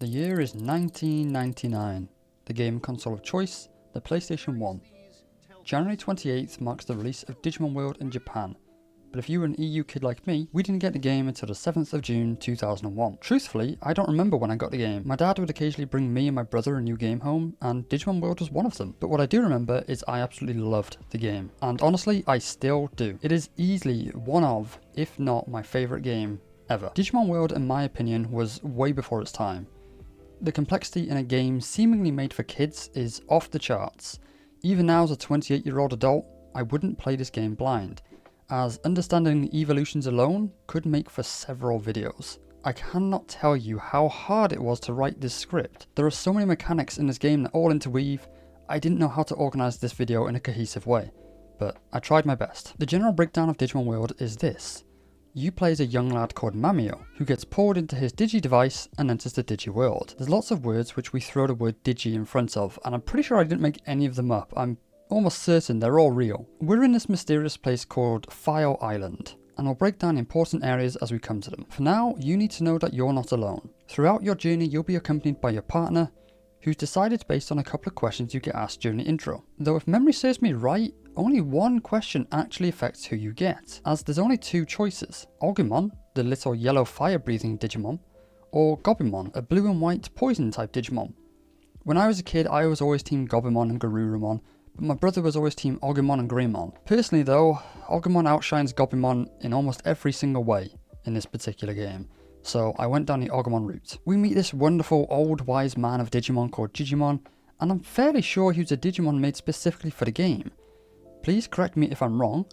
The year is 1999. The game console of choice, the PlayStation 1. January 28th marks the release of Digimon World in Japan, but if you were an EU kid like me, we didn't get the game until the 7th of June 2001. Truthfully, I don't remember when I got the game. My dad would occasionally bring me and my brother a new game home, and Digimon World was one of them. But what I do remember is I absolutely loved the game, and honestly, I still do. It is easily one of, if not my favourite game ever. Digimon World, in my opinion, was way before its time. The complexity in a game seemingly made for kids is off the charts. Even now as a 28-year-old adult, I wouldn't play this game blind, as understanding the evolutions alone could make for several videos. I cannot tell you how hard it was to write this script. There are so many mechanics in this game that all interweave. I didn't know how to organise this video in a cohesive way, but I tried my best. The general breakdown of Digimon World is this. You play as a young lad called Mamio, who gets pulled into his digi-device and enters the digi-world. There's lots of words which we throw the word digi in front of, and I'm pretty sure I didn't make any of them up. I'm almost certain they're all real. We're in this mysterious place called Fire Island, and I'll break down important areas as we come to them. For now, you need to know that you're not alone. Throughout your journey, you'll be accompanied by your partner, who's decided based on a couple of questions you get asked during the intro. Though if memory serves me right, only one question actually affects who you get, as there's only two choices: Ogremon, the little yellow fire-breathing Digimon, or Gobimon, a blue and white poison-type Digimon. When I was a kid, I was always team Gobimon and Garurumon, but my brother was always team Ogremon and Greymon. Personally though, Ogremon outshines Gobimon in almost every single way in this particular game, so I went down the Ogremon route. We meet this wonderful old wise man of Digimon called Digimon, and I'm fairly sure he was a Digimon made specifically for the game. Please correct me if I'm wrong,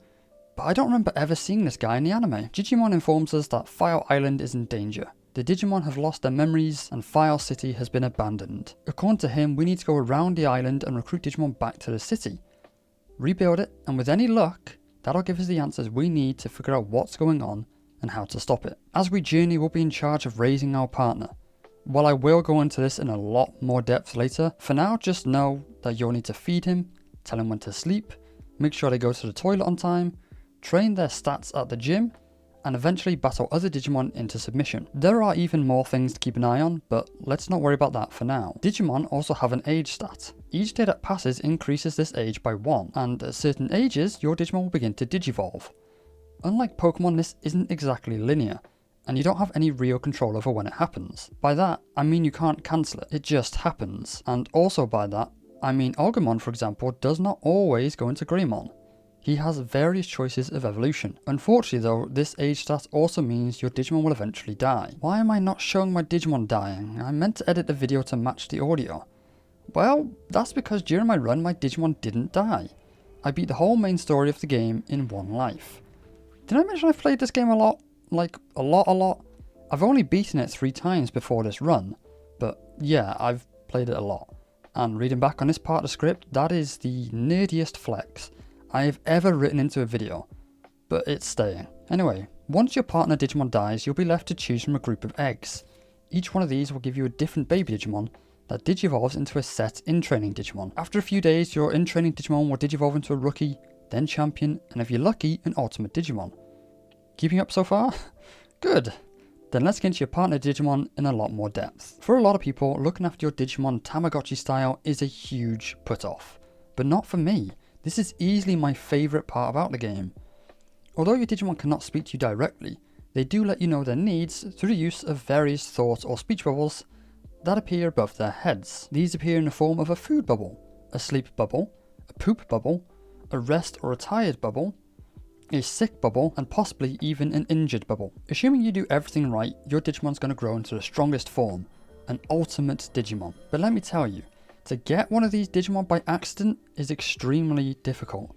but I don't remember ever seeing this guy in the anime. Digimon informs us that Fire Island is in danger. The Digimon have lost their memories and Fire City has been abandoned. According to him, we need to go around the island and recruit Digimon back to the city, rebuild it, and with any luck, that'll give us the answers we need to figure out what's going on and how to stop it. As we journey, we'll be in charge of raising our partner. While I will go into this in a lot more depth later, for now just know that you'll need to feed him, tell him when to sleep, make sure they go to the toilet on time, train their stats at the gym, and eventually battle other Digimon into submission. There are even more things to keep an eye on, but let's not worry about that for now. Digimon also have an age stat. Each day that passes increases this age by 1, and at certain ages, your Digimon will begin to digivolve. Unlike Pokemon, this isn't exactly linear, and you don't have any real control over when it happens. By that, I mean you can't cancel it just happens. And also by that, I mean Ogremon, for example, does not always go into Greymon. He has various choices of evolution. Unfortunately though, this age stat also means your Digimon will eventually die. Why am I not showing my Digimon dying? I meant to edit the video to match the audio. Well, that's because during my run my Digimon didn't die. I beat the whole main story of the game in one life. Did I mention I've played this game a lot? Like, a lot? I've only beaten it 3 times before this run, but yeah, I've played it a lot. And reading back on this part of the script, that is the nerdiest flex I have ever written into a video, but it's staying. Anyway, once your partner Digimon dies, you'll be left to choose from a group of eggs. Each one of these will give you a different baby Digimon that digivolves into a set in-training Digimon. After a few days, your in-training Digimon will digivolve into a rookie, then champion, and if you're lucky, an ultimate Digimon. Keeping up so far? Good! Then let's get into your partner Digimon in a lot more depth. For a lot of people, looking after your Digimon Tamagotchi style is a huge put-off. But not for me. This is easily my favourite part about the game. Although your Digimon cannot speak to you directly, they do let you know their needs through the use of various thought or speech bubbles that appear above their heads. These appear in the form of a food bubble, a sleep bubble, a poop bubble, a rest or a tired bubble, a sick bubble, and possibly even an injured bubble. Assuming you do everything right, your Digimon's going to grow into the strongest form, an ultimate Digimon. But let me tell you, to get one of these Digimon by accident is extremely difficult.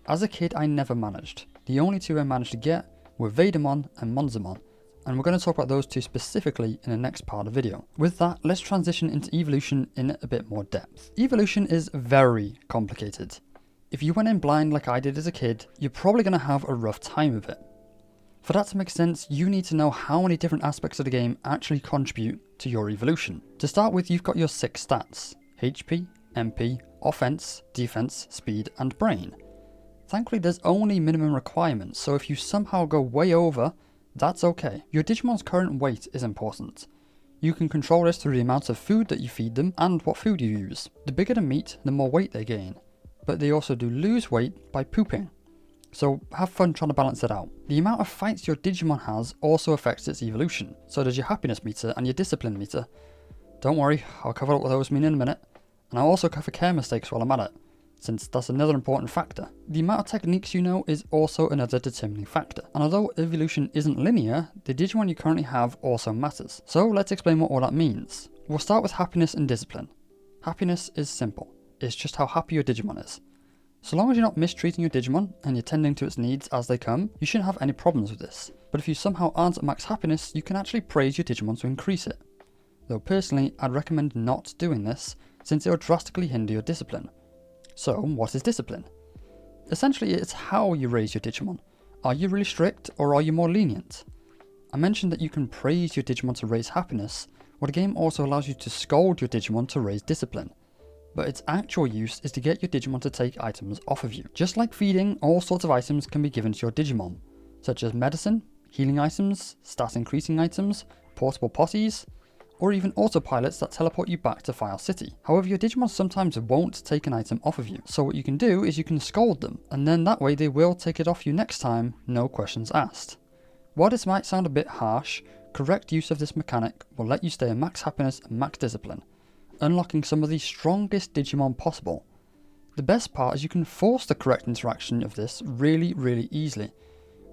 As a kid, I never managed. The only 2 I managed to get were Vaidamon and Monzamon, and we're going to talk about those 2 specifically in the next part of the video. With that, let's transition into evolution in a bit more depth. Evolution is very complicated. If you went in blind like I did as a kid, you're probably going to have a rough time of it. For that to make sense, you need to know how many different aspects of the game actually contribute to your evolution. To start with, you've got your 6 stats: HP, MP, offense, defense, speed, and brain. Thankfully, there's only minimum requirements, so if you somehow go way over, that's okay. Your Digimon's current weight is important. You can control this through the amount of food that you feed them and what food you use. The bigger the meat, the more weight they gain, but they also do lose weight by pooping. So have fun trying to balance it out. The amount of fights your Digimon has also affects its evolution. So does your happiness meter and your discipline meter. Don't worry, I'll cover what those mean in a minute. And I'll also cover care mistakes while I'm at it, since that's another important factor. The amount of techniques you know is also another determining factor. And although evolution isn't linear, the Digimon you currently have also matters. So let's explain what all that means. We'll start with happiness and discipline. Happiness is simple. It's just how happy your Digimon is. So long as you're not mistreating your Digimon and you're tending to its needs as they come, you shouldn't have any problems with this. But if you somehow aren't at max happiness, you can actually praise your Digimon to increase it. Though personally, I'd recommend not doing this, since it will drastically hinder your discipline. So, what is discipline? Essentially, it's how you raise your Digimon. Are you really strict, or are you more lenient? I mentioned that you can praise your Digimon to raise happiness, while the game also allows you to scold your Digimon to raise discipline. But its actual use is to get your Digimon to take items off of you. Just like feeding, all sorts of items can be given to your Digimon, such as medicine, healing items, stat increasing items, portable potties, or even autopilots that teleport you back to Fire City. However, your Digimon sometimes won't take an item off of you, so what you can do is you can scold them, and then that way they will take it off you next time, no questions asked. While this might sound a bit harsh, correct use of this mechanic will let you stay at max happiness and max discipline, unlocking some of the strongest Digimon possible. The best part is you can force the correct interaction of this really easily.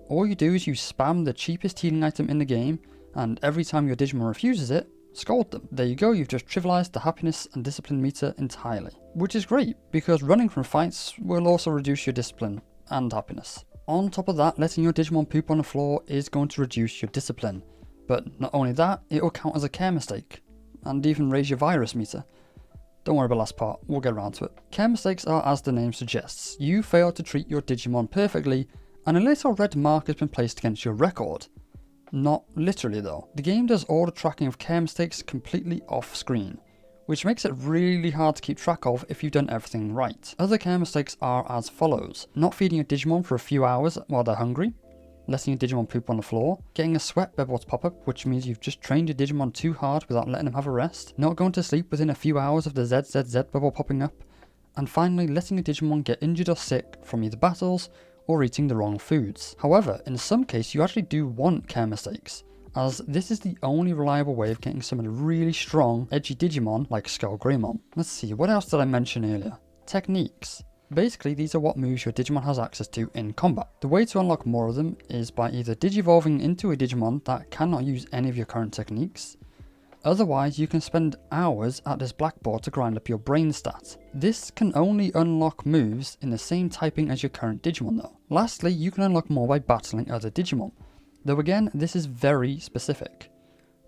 All you do is you spam the cheapest healing item in the game, and every time your Digimon refuses it, scold them. There you go, you've just trivialized the happiness and discipline meter entirely. Which is great, because running from fights will also reduce your discipline and happiness. On top of that, letting your Digimon poop on the floor is going to reduce your discipline. But not only that, it will count as a care mistake, and even raise your virus meter. Don't worry about the last part, we'll get around to it. Care mistakes are as the name suggests. You fail to treat your Digimon perfectly, and a little red mark has been placed against your record. Not literally though. The game does all the tracking of care mistakes completely off screen, which makes it really hard to keep track of if you've done everything right. Other care mistakes are as follows: not feeding your Digimon for a few hours while they're hungry, letting your Digimon poop on the floor, getting a sweat bubble to pop up, which means you've just trained your Digimon too hard without letting them have a rest, not going to sleep within a few hours of the ZZZ bubble popping up, and finally letting your Digimon get injured or sick from either battles or eating the wrong foods. However, in some cases you actually do want care mistakes, as this is the only reliable way of getting some of the really strong, edgy Digimon like Ogremon. Let's see, what else did I mention earlier? Techniques. Basically, these are what moves your Digimon has access to in combat. The way to unlock more of them is by either digivolving into a Digimon that cannot use any of your current techniques. Otherwise, you can spend hours at this blackboard to grind up your brain stat. This can only unlock moves in the same typing as your current Digimon though. Lastly, you can unlock more by battling other Digimon, though again, this is very specific.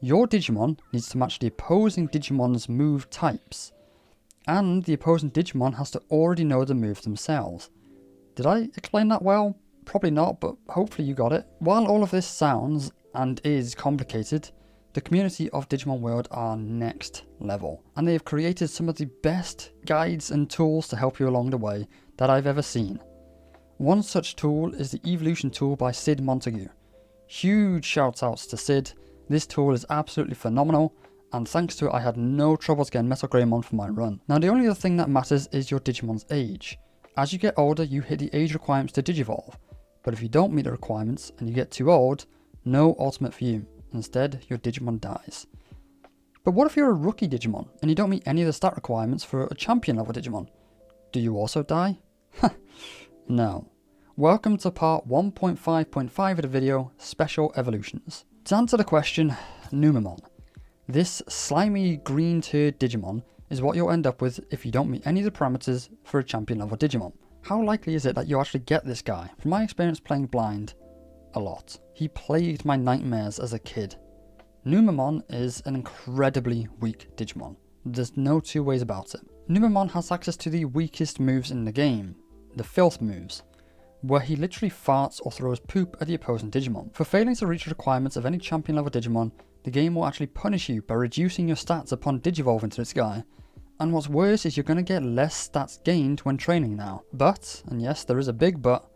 Your Digimon needs to match the opposing Digimon's move types, and the opposing Digimon has to already know the move themselves. Did I explain that well? Probably not, but hopefully you got it. While all of this sounds and is complicated, the community of Digimon World are next level, and they have created some of the best guides and tools to help you along the way that I've ever seen. One such tool is the Evolution tool by Sid Montague. Huge shout outs to Sid, this tool is absolutely phenomenal, and thanks to it I had no troubles getting Metal Greymon for my run. Now the only other thing that matters is your Digimon's age. As you get older you hit the age requirements to digivolve, but if you don't meet the requirements and you get too old, no ultimate for you. Instead, your Digimon dies. But what if you're a rookie Digimon and you don't meet any of the stat requirements for a champion level Digimon? Do you also die? No. Welcome to part 1.5.5 of the video, Special Evolutions. To answer the question, Numemon. This slimy green turd Digimon is what you'll end up with if you don't meet any of the parameters for a champion level Digimon. How likely is it that you actually get this guy? From my experience playing blind, a lot. He plagued my nightmares as a kid. Numemon is an incredibly weak Digimon. There's no two ways about it. Numemon has access to the weakest moves in the game, the filth moves, where he literally farts or throws poop at the opposing Digimon. For failing to reach the requirements of any champion level Digimon, the game will actually punish you by reducing your stats upon digivolving to this guy. And what's worse is you're going to get less stats gained when training now. But, and yes there is a big but,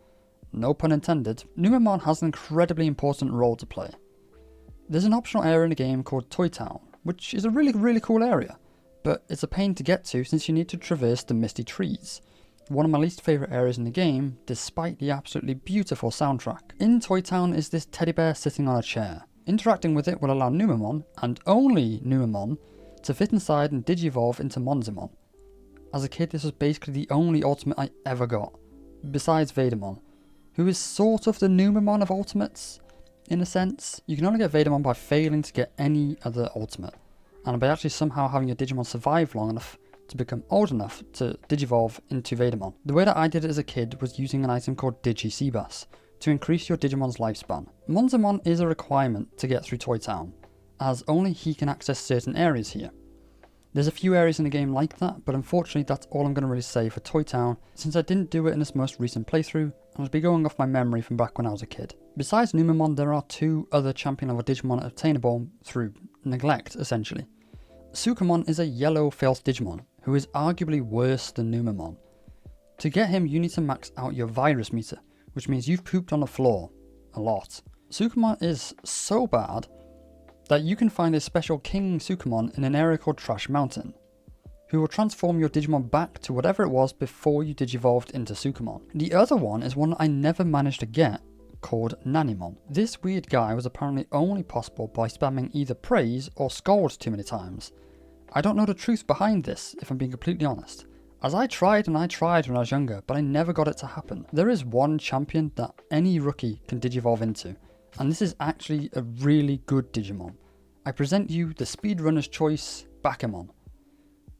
no pun intended, Numemon has an incredibly important role to play. There's an optional area in the game called Toy Town, which is a really cool area, but it's a pain to get to since you need to traverse the misty trees. One of my least favourite areas in the game, despite the absolutely beautiful soundtrack. In Toy Town is this teddy bear sitting on a chair. Interacting with it will allow Numamon, and only Numamon, to fit inside and digivolve into Monzamon. As a kid, this was basically the only ultimate I ever got, besides Vadermon, who is sort of the Numamon of ultimates, in a sense. You can only get Vadermon by failing to get any other ultimate, and by actually somehow having your Digimon survive long enough to become old enough to digivolve into Vadermon. The way that I did it as a kid was using an item called Digi-Seabass to increase your Digimon's lifespan. Monzamon is a requirement to get through Toy Town, as only he can access certain areas here. There's a few areas in the game like that, but unfortunately that's all I'm going to really say for Toy Town, since I didn't do it in this most recent playthrough, and I'll be going off my memory from back when I was a kid. Besides Numamon, there are 2 other champion level Digimon obtainable through neglect, essentially. Sukamon is a yellow filth Digimon, who is arguably worse than Numamon. To get him, you need to max out your virus meter, which means you've pooped on the floor. A lot. Sukamon is so bad that you can find a special King Sukamon in an area called Trash Mountain, who will transform your Digimon back to whatever it was before you digivolved into Sukamon. The other one is one I never managed to get, called Nanimon. This weird guy was apparently only possible by spamming either praise or scold too many times. I don't know the truth behind this, if I'm being completely honest, as I tried when I was younger, but I never got it to happen. There is one champion that any rookie can digivolve into, and this is actually a really good Digimon. I present you the speedrunner's choice, Bakamon.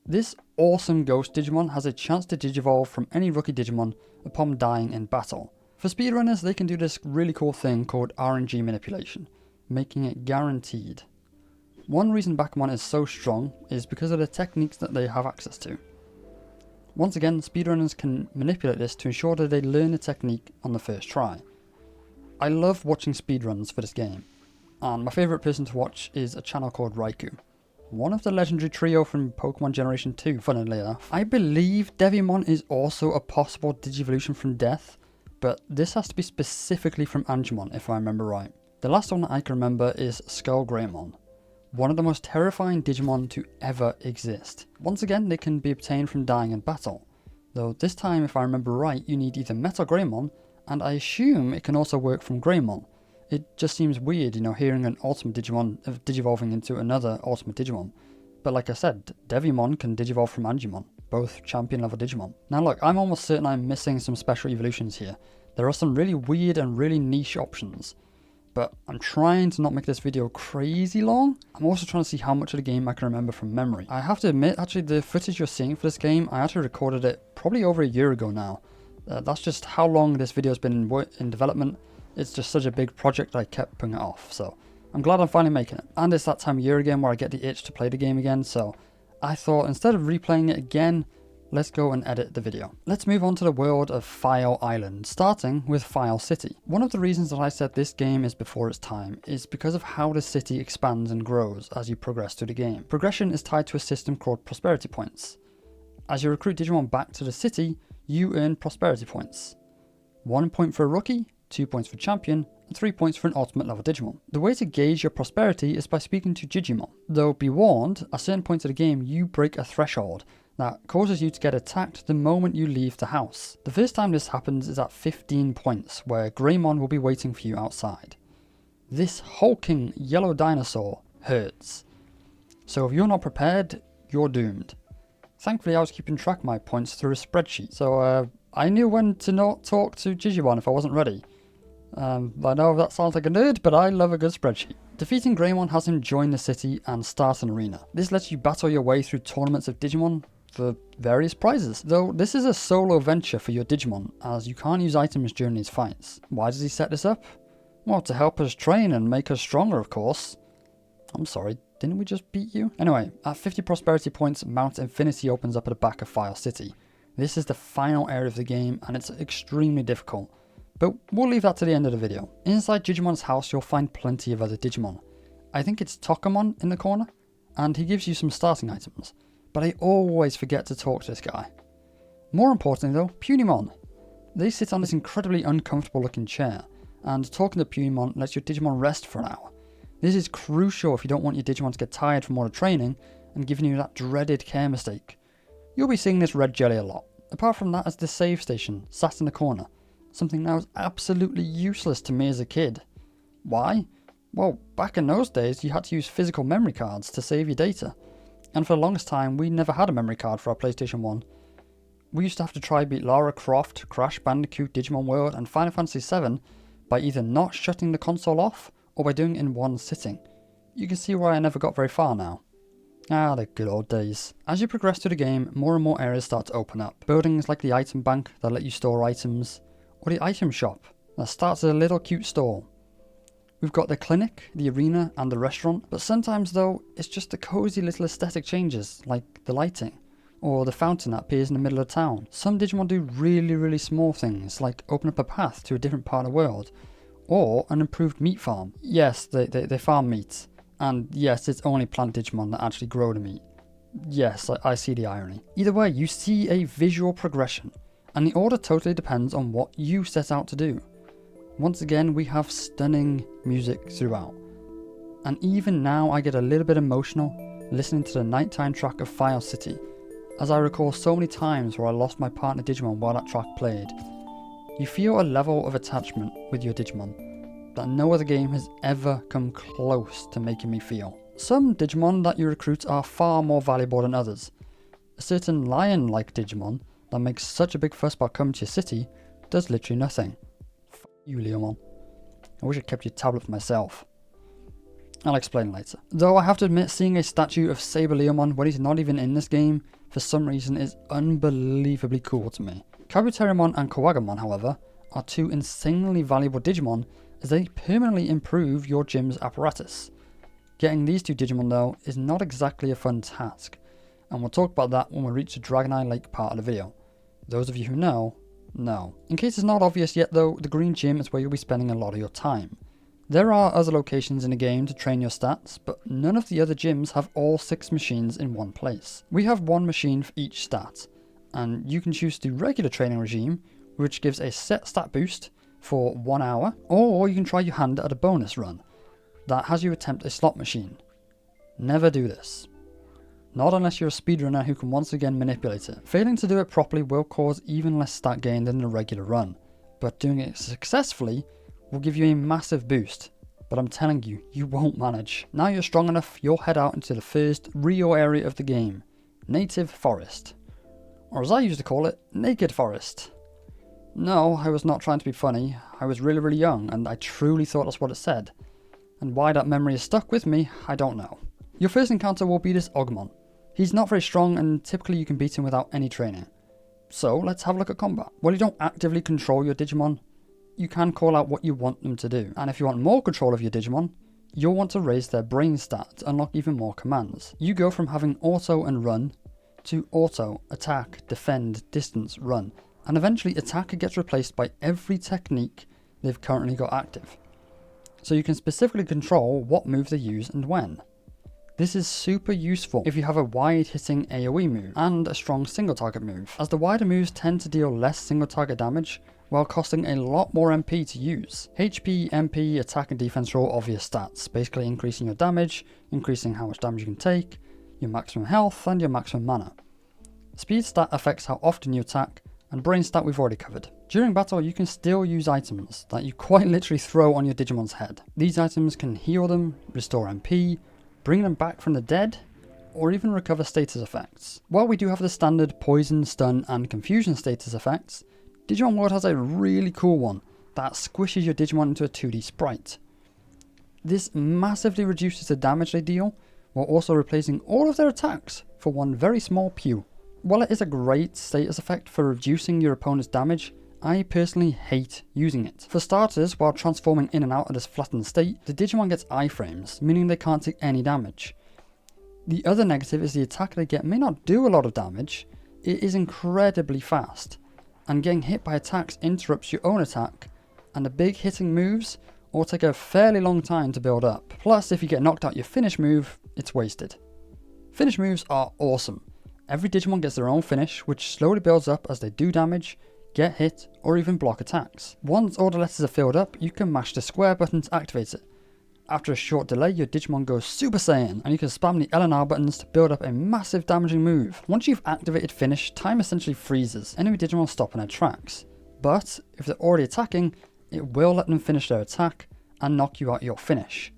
This awesome ghost Digimon has a chance to digivolve from any rookie Digimon upon dying in battle. For speedrunners, they can do this really cool thing called RNG manipulation, making it guaranteed. One reason Bakamon is so strong is because of the techniques that they have access to. Once again, speedrunners can manipulate this to ensure that they learn the technique on the first try. I love watching speedruns for this game, and my favourite person to watch is a channel called Raikou, one of the legendary trio from Pokemon Generation 2, funnily enough. I believe Devimon is also a possible digivolution from Death, but this has to be specifically from Angemon if I remember right. The last one that I can remember is Skullgreymon, one of the most terrifying Digimon to ever exist. Once again, they can be obtained from dying in battle, though this time if I remember right you need either Metal Greymon, and I assume it can also work from Greymon. It just seems weird, hearing an Ultimate Digimon digivolving into another Ultimate Digimon. But like I said, Devimon can digivolve from Angemon, both champion level Digimon. Now look, I'm almost certain I'm missing some special evolutions here. There are some really weird and really niche options, but I'm trying to not make this video crazy long. I'm also trying to see how much of the game I can remember from memory. I have to admit, actually, the footage you're seeing for this game, I actually recorded it probably over a year ago now. That's just how long this video has been in development. It's just such a big project that I kept putting it off, so I'm glad I'm finally making it. And it's that time of year again where I get the itch to play the game again, so I thought instead of replaying it again, let's go and edit the video. Let's move on to the world of File Island, starting with File City. One of the reasons that I said this game is before its time is because of how the city expands and grows as you progress through the game. Progression is tied to a system called Prosperity Points. As you recruit Digimon back to the city, you earn Prosperity Points. 1 point for a rookie, 2 points for champion, and 3 points for an ultimate level Digimon. The way to gauge your prosperity is by speaking to Digimon, though be warned, at certain points of the game you break a threshold that causes you to get attacked the moment you leave the house. The first time this happens is at 15 points, where Greymon will be waiting for you outside. This hulking yellow dinosaur hurts, so if you're not prepared, you're doomed. Thankfully I was keeping track of my points through a spreadsheet, so I knew when to not talk to Digimon if I wasn't ready. I know that sounds like a nerd, but I love a good spreadsheet. Defeating Greymon has him join the city and start an arena. This lets you battle your way through tournaments of Digimon for various prizes, though this is a solo venture for your Digimon, as you can't use items during these fights. Why does he set this up? Well, to help us train and make us stronger, of course. I'm sorry, didn't we just beat you? Anyway, at 50 prosperity points, Mount Infinity opens up at the back of File City. This is the final area of the game, and it's extremely difficult, but we'll leave that to the end of the video. Inside Digimon's house, you'll find plenty of other Digimon. I think it's Tokamon in the corner, and he gives you some starting items, but I always forget to talk to this guy. More importantly though, Punimon. They sit on this incredibly uncomfortable looking chair, and talking to Punimon lets your Digimon rest for an hour, This is crucial if you don't want your Digimon to get tired from all the training and giving you that dreaded care mistake. You'll be seeing this red jelly a lot. Apart from that is the save station, sat in the corner. Something that was absolutely useless to me as a kid. Why? Well, back in those days you had to use physical memory cards to save your data. And for the longest time we never had a memory card for our PlayStation 1. We used to have to try beat Lara Croft, Crash Bandicoot, Digimon World and Final Fantasy VII by either not shutting the console off or by doing it in one sitting. You can see why I never got very far now. Ah, the good old days. As you progress through the game, more and more areas start to open up. Buildings like the item bank that let you store items, or the item shop that starts as a little cute store. We've got the clinic, the arena and the restaurant, but sometimes though, it's just the cozy little aesthetic changes, like the lighting, or the fountain that appears in the middle of town. Some Digimon do really small things, like open up a path to a different part of the world, or an improved meat farm. Yes, they farm meat. And yes, it's only plant Digimon that actually grow the meat. Yes, I see the irony. Either way, you see a visual progression, and the order totally depends on what you set out to do. Once again, we have stunning music throughout. And even now I get a little bit emotional listening to the nighttime track of Fire City, as I recall so many times where I lost my partner Digimon while that track played. You feel a level of attachment with your Digimon that no other game has ever come close to making me feel. Some Digimon that you recruit are far more valuable than others. A certain lion-like Digimon that makes such a big fuss about coming to your city does literally nothing. F you, Leomon. I wish I kept your tablet for myself. I'll explain later. Though I have to admit, seeing a statue of Saber Leomon when he's not even in this game, for some reason is unbelievably cool to me. Kabuterimon and Kawagamon, however, are two insanely valuable Digimon as they permanently improve your gym's apparatus. Getting these two Digimon though is not exactly a fun task, and we'll talk about that when we reach the Dragoneye Lake part of the video. Those of you who know. In case it's not obvious yet though, the Green Gym is where you'll be spending a lot of your time. There are other locations in the game to train your stats, but none of the other gyms have all 6 machines in one place. We have one machine for each stat, and you can choose the regular training regime, which gives a set stat boost for 1 hour, or you can try your hand at a bonus run that has you attempt a slot machine. Never do this. Not unless you're a speedrunner who can once again manipulate it. Failing to do it properly will cause even less stat gain than a regular run, but doing it successfully will give you a massive boost. But I'm telling you, you won't manage. Now you're strong enough, you'll head out into the first real area of the game, Native Forest. Or as I used to call it, Naked Forest. No, I was not trying to be funny. I was really young and I truly thought that's what it said. And why that memory is stuck with me, I don't know. Your first encounter will be this Ogremon. He's not very strong and typically you can beat him without any training. So let's have a look at combat. While you don't actively control your Digimon, you can call out what you want them to do. And if you want more control of your Digimon, you'll want to raise their brain stat to unlock even more commands. You go from having auto and run to auto, attack, defend, distance, run. And eventually attacker gets replaced by every technique they've currently got active. So you can specifically control what move they use and when. This is super useful if you have a wide hitting AoE move and a strong single target move, as the wider moves tend to deal less single target damage while costing a lot more MP to use. HP, MP, attack and defense are all obvious stats, basically increasing your damage, increasing how much damage you can take, your maximum health and your maximum mana. Speed stat affects how often you attack, and brain stat we've already covered. During battle you can still use items that you quite literally throw on your Digimon's head. These items can heal them, restore MP, bring them back from the dead, or even recover status effects. While we do have the standard poison, stun and confusion status effects, Digimon World has a really cool one that squishes your Digimon into a 2D sprite. This massively reduces the damage they deal, while also replacing all of their attacks for one very small pew. While it is a great status effect for reducing your opponent's damage, I personally hate using it. For starters, while transforming in and out of this flattened state, the Digimon gets iframes, meaning they can't take any damage. The other negative is the attack they get may not do a lot of damage, it is incredibly fast, and getting hit by attacks interrupts your own attack, and the big hitting moves all take a fairly long time to build up. Plus, if you get knocked out your finish move, it's wasted. Finish moves are awesome. Every Digimon gets their own finish, which slowly builds up as they do damage, get hit, or even block attacks. Once all the letters are filled up, you can mash the square button to activate it, After a short delay, your Digimon goes Super Saiyan, and you can spam the L and R buttons to build up a massive damaging move. Once you've activated Finish, time essentially freezes. Enemy Digimon stop in their tracks. But if they're already attacking, it will let them finish their attack and knock you out your finish.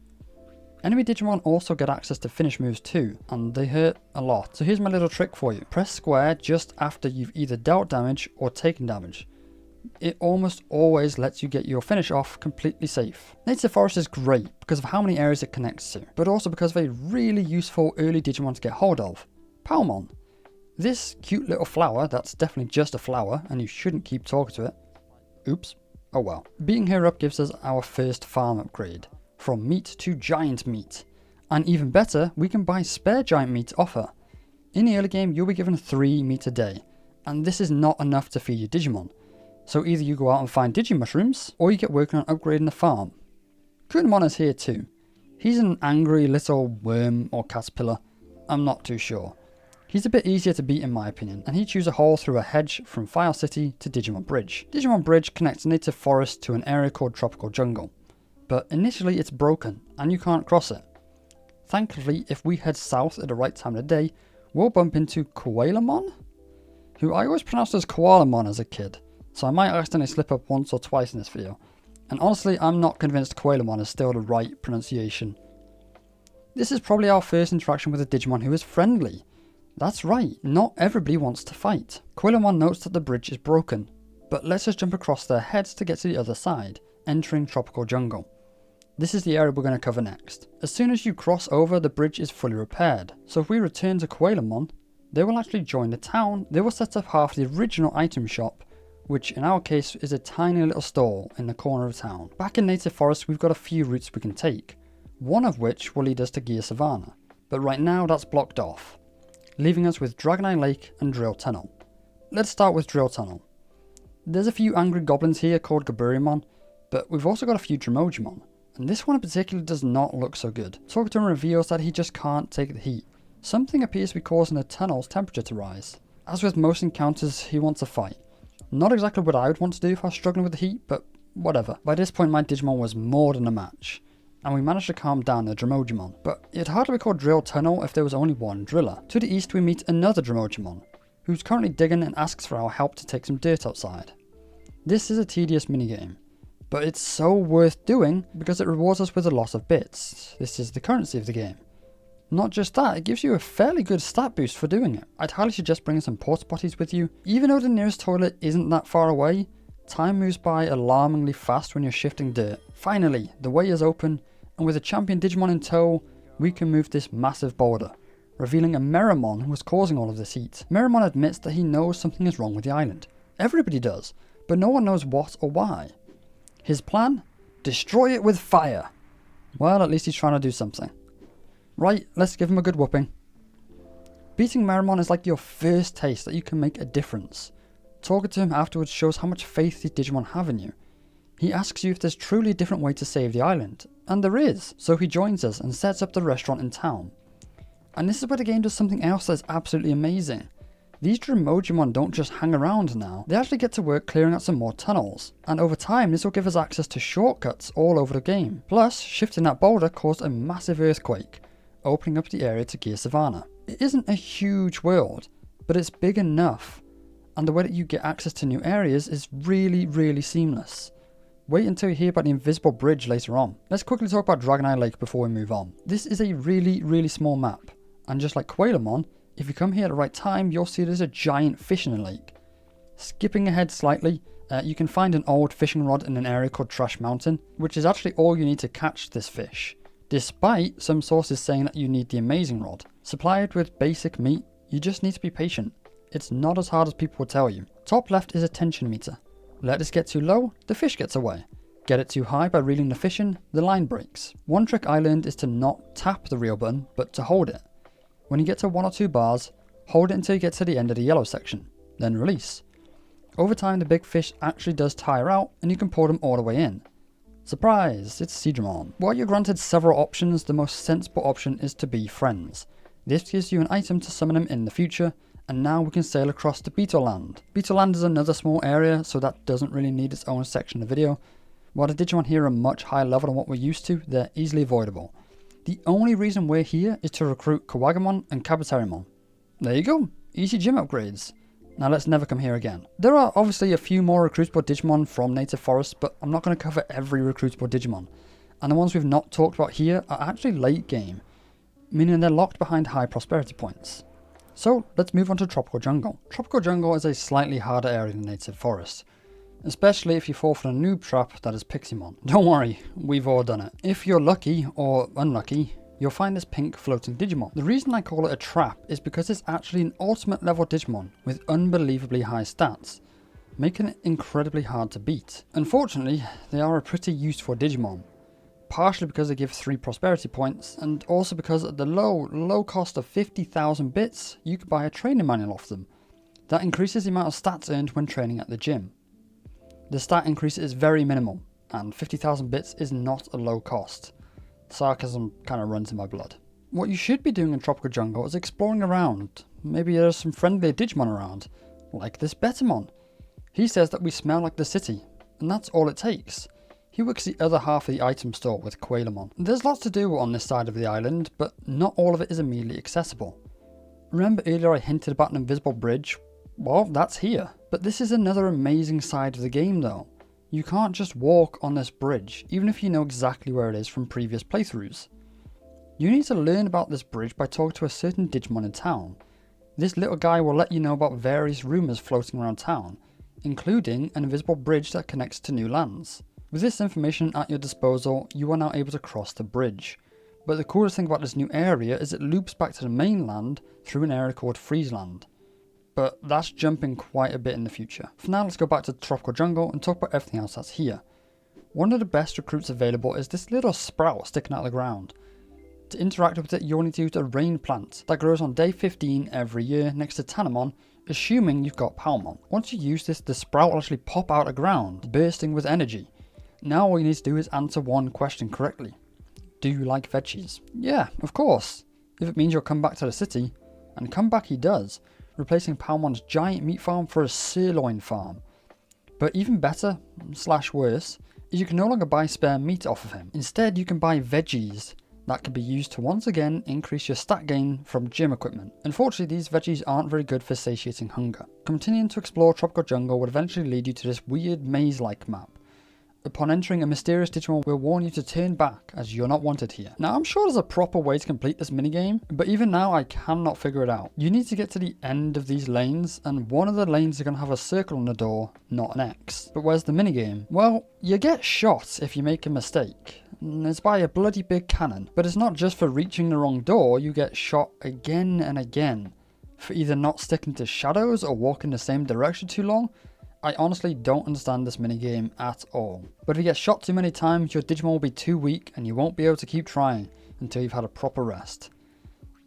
Enemy Digimon also get access to finish moves too, and they hurt a lot. So here's my little trick for you. Press square just after you've either dealt damage or taken damage. It almost always lets you get your finish off completely safe. Native Forest is great because of how many areas it connects to, but also because of a really useful early Digimon to get hold of, Palmon. This cute little flower, that's definitely just a flower and you shouldn't keep talking to it. Oops, oh well. Beating her up gives us our first farm upgrade, from meat to giant meat. And even better, we can buy spare giant meat off her. In the early game, you'll be given 3 meat a day, and this is not enough to feed your Digimon. So either you go out and find Digimushrooms, or you get working on upgrading the farm. Kunemon is here too. He's an angry little worm or caterpillar, I'm not too sure. He's a bit easier to beat in my opinion, and he chews a hole through a hedge from File City to Digimon Bridge. Digimon Bridge connects Native Forest to an area called Tropical Jungle, but initially it's broken, and you can't cross it. Thankfully, if we head south at the right time of the day, we'll bump into Koalamon, who I always pronounced as Koalamon as a kid. So I might accidentally slip up once or twice in this video. And honestly, I'm not convinced Koalamon is still the right pronunciation. This is probably our first interaction with a Digimon who is friendly. That's right, not everybody wants to fight. Koalamon notes that the bridge is broken, but lets us jump across their heads to get to the other side, entering Tropical Jungle. This is the area we're going to cover next. As soon as you cross over, the bridge is fully repaired. So if we return to Koalamon, they will actually join the town. They will set up half the original item shop, which in our case is a tiny little stall in the corner of town. Back in Native Forest, we've got a few routes we can take, one of which will lead us to Gear Savannah, but right now that's blocked off, leaving us with Dragonite Lake and Drill Tunnel. Let's start with Drill Tunnel. There's a few angry goblins here called Gaburimon, but we've also got a few Dromogimon, and this one in particular does not look so good. Talking to him reveals that he just can't take the heat. Something appears to be causing the tunnel's temperature to rise. As with most encounters, he wants a fight. Not exactly what I would want to do if I was struggling with the heat, but whatever. By this point my Digimon was more than a match, and we managed to calm down the Dromogimon. But it'd hardly be called Drill Tunnel if there was only one driller. To the east we meet another Dromogimon, who's currently digging and asks for our help to take some dirt outside. This is a tedious minigame, but it's so worth doing because it rewards us with a lot of bits. This is the currency of the game. Not just that, it gives you a fairly good stat boost for doing it. I'd highly suggest bringing some porta potties with you. Even though the nearest toilet isn't that far away, time moves by alarmingly fast when you're shifting dirt. Finally, the way is open, and with a champion Digimon in tow, we can move this massive boulder, revealing a Meramon who was causing all of this heat. Meramon admits that he knows something is wrong with the island. Everybody does, but no one knows what or why. His plan? Destroy it with fire. Well, at least he's trying to do something. Right, let's give him a good whooping. Beating Meramon is like your first taste that you can make a difference. Talking to him afterwards shows how much faith these Digimon have in you. He asks you if there's truly a different way to save the island, and there is, so he joins us and sets up the restaurant in town. And this is where the game does something else that's absolutely amazing. These Dromogimon don't just hang around now, they actually get to work clearing out some more tunnels, and over time this will give us access to shortcuts all over the game. Plus, shifting that boulder caused a massive earthquake, opening up the area to Gear Savannah. It isn't a huge world, but it's big enough, and the way that you get access to new areas is really seamless. Wait until you hear about the invisible bridge later on. Let's quickly talk about Dragonite Lake before we move on. This is a really small map, and just like Koalamon, if you come here at the right time, you'll see there's a giant fish in the lake. Skipping ahead slightly, you can find an old fishing rod in an area called Trash Mountain, which is actually all you need to catch this fish, despite some sources saying that you need the amazing rod. Supplied with basic meat, you just need to be patient. It's not as hard as people will tell you. Top left is a tension meter. Let this get too low, the fish gets away. Get it too high by reeling the fish in, the line breaks. One trick I learned is to not tap the reel button, but to hold it. When you get to 1 or 2 bars, hold it until you get to the end of the yellow section, then release. Over time the big fish actually does tire out and you can pull them all the way in. Surprise, it's Seadramon. While you're granted several options, the most sensible option is to be friends. This gives you an item to summon them in the future, and now we can sail across to Beetleland. Beetleland is another small area, so that doesn't really need its own section of the video, While the Digimon here are much higher level than what we're used to, they're easily avoidable. The only reason we're here is to recruit Kawagamon and Kabuterimon. There you go, easy gym upgrades. Now let's never come here again. There are obviously a few more recruitable Digimon from Native Forest, but I'm not going to cover every recruitable Digimon. And the ones we've not talked about here are actually late game, meaning they're locked behind high prosperity points. So let's move on to Tropical Jungle. Tropical Jungle is a slightly harder area than Native Forest, especially if you fall for the noob trap that is Piximon. Don't worry, we've all done it. If you're lucky or unlucky, you'll find this pink floating Digimon. The reason I call it a trap is because it's actually an ultimate level Digimon with unbelievably high stats, making it incredibly hard to beat. Unfortunately, they are a pretty useful Digimon, partially because they give 3 prosperity points, and also because at the low cost of 50,000 bits, you could buy a training manual off them. That increases the amount of stats earned when training at the gym. The stat increase is very minimal, and 50,000 bits is not a low cost. Sarcasm kind of runs in my blood. What you should be doing in Tropical Jungle is exploring around. Maybe there's some friendly Digimon around, like this Betamon. He says that we smell like the city, and that's all it takes. He works the other half of the item store with Quailamon. There's lots to do on this side of the island, but not all of it is immediately accessible. Remember earlier I hinted about an invisible bridge? Well, that's here. But this is another amazing side of the game though. You can't just walk on this bridge, even if you know exactly where it is from previous playthroughs. You need to learn about this bridge by talking to a certain Digimon in town. This little guy will let you know about various rumours floating around town, including an invisible bridge that connects to new lands. With this information at your disposal, you are now able to cross the bridge. But the coolest thing about this new area is it loops back to the mainland through an area called Freezeland. But that's jumping quite a bit in the future. For now, let's go back to Tropical Jungle and talk about everything else that's here. One of the best recruits available is this little sprout sticking out of the ground. To interact with it, you'll need to use a rain plant that grows on day 15 every year next to Tanamon, assuming you've got Palmon. Once you use this, the sprout will actually pop out of the ground, bursting with energy. Now all you need to do is answer one question correctly. Do you like veggies? Yeah, of course. If it means you'll come back to the city, and come back he does, replacing Palmon's giant meat farm for a sirloin farm. But even better, / worse, is you can no longer buy spare meat off of him. Instead, you can buy veggies that can be used to once again increase your stat gain from gym equipment. Unfortunately, these veggies aren't very good for satiating hunger. Continuing to explore Tropical Jungle would eventually lead you to this weird maze-like map. Upon entering, a mysterious Digimon will warn you to turn back as you're not wanted here. Now I'm sure there's a proper way to complete this minigame, but even now I cannot figure it out. You need to get to the end of these lanes, and one of the lanes is going to have a circle on the door, not an X. But where's the minigame? Well, you get shot if you make a mistake. It's by a bloody big cannon. But it's not just for reaching the wrong door, you get shot again and again. For either not sticking to shadows or walking the same direction too long. I honestly don't understand this minigame at all. But if you get shot too many times, your Digimon will be too weak and you won't be able to keep trying until you've had a proper rest.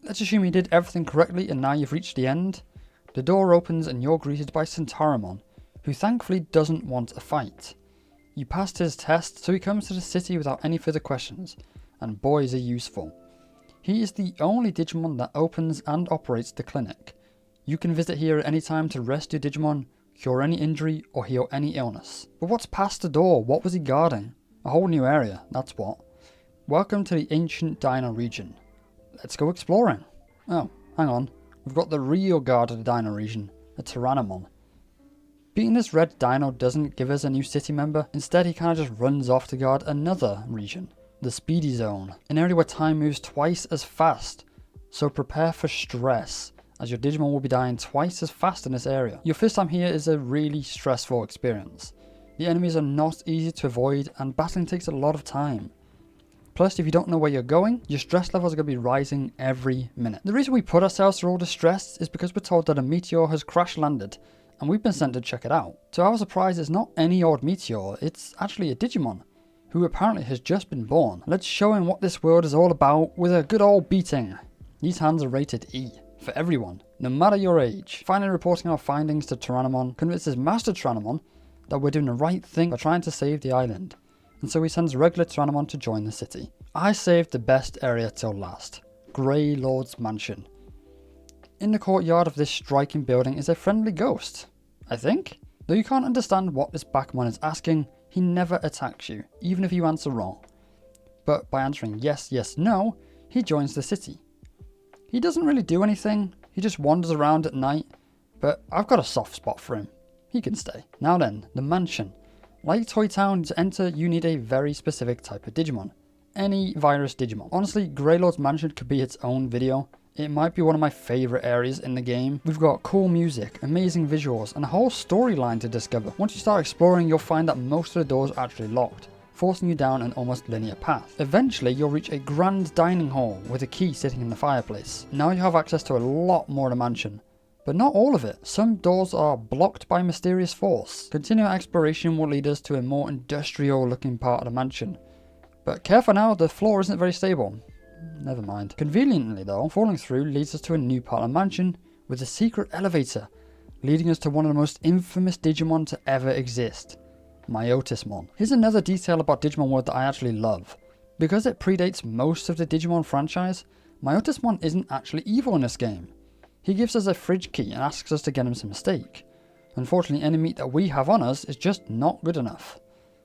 Let's assume you did everything correctly and now you've reached the end. The door opens and you're greeted by Centauromon, who thankfully doesn't want a fight. You passed his test, so he comes to the city without any further questions, and boy is he useful. He is the only Digimon that opens and operates the clinic. You can visit here at any time to rest your Digimon, cure any injury, or heal any illness. But what's past the door? What was he guarding? A whole new area, that's what. Welcome to the ancient Dino region. Let's go exploring. Oh, hang on. We've got the real guard of the Dino region, a Tyrannomon. Beating this red dino doesn't give us a new city member. Instead, he kind of just runs off to guard another region, the Speedy Zone, an area where time moves twice as fast. So prepare for stress, as your Digimon will be dying twice as fast in this area. Your first time here is a really stressful experience. The enemies are not easy to avoid and battling takes a lot of time. Plus, if you don't know where you're going, your stress levels are going to be rising every minute. The reason we put ourselves through all this stress is because we're told that a meteor has crash landed and we've been sent to check it out. To our surprise, it's not any old meteor, it's actually a Digimon, who apparently has just been born. Let's show him what this world is all about with a good old beating. These hands are rated E. For everyone, no matter your age. Finally reporting our findings to Tyrannomon convinces Master Tyrannomon that we're doing the right thing by trying to save the island, and so he sends regular Tyrannomon to join the city. I saved the best area till last, Grey Lord's Mansion. In the courtyard of this striking building is a friendly ghost, I think? Though you can't understand what this Backmon is asking, he never attacks you, even if you answer wrong. But by answering yes, yes, no, he joins the city. He doesn't really do anything, he just wanders around at night, but I've got a soft spot for him. He can stay. Now then, the mansion. Like Toy Town, to enter you need a very specific type of Digimon. Any virus Digimon. Honestly, Greylord's Mansion could be its own video. It might be one of my favourite areas in the game. We've got cool music, amazing visuals, and a whole storyline to discover. Once you start exploring, you'll find that most of the doors are actually locked, forcing you down an almost linear path. Eventually, you'll reach a grand dining hall with a key sitting in the fireplace. Now you have access to a lot more of the mansion. But not all of it. Some doors are blocked by mysterious force. Continual exploration will lead us to a more industrial looking part of the mansion. But careful now, the floor isn't very stable. Never mind. Conveniently though, falling through leads us to a new part of the mansion with a secret elevator, leading us to one of the most infamous Digimon to ever exist, Myotismon. Here's another detail about Digimon World that I actually love. Because it predates most of the Digimon franchise, Myotismon isn't actually evil in this game. He gives us a fridge key and asks us to get him some steak. Unfortunately, any meat that we have on us is just not good enough.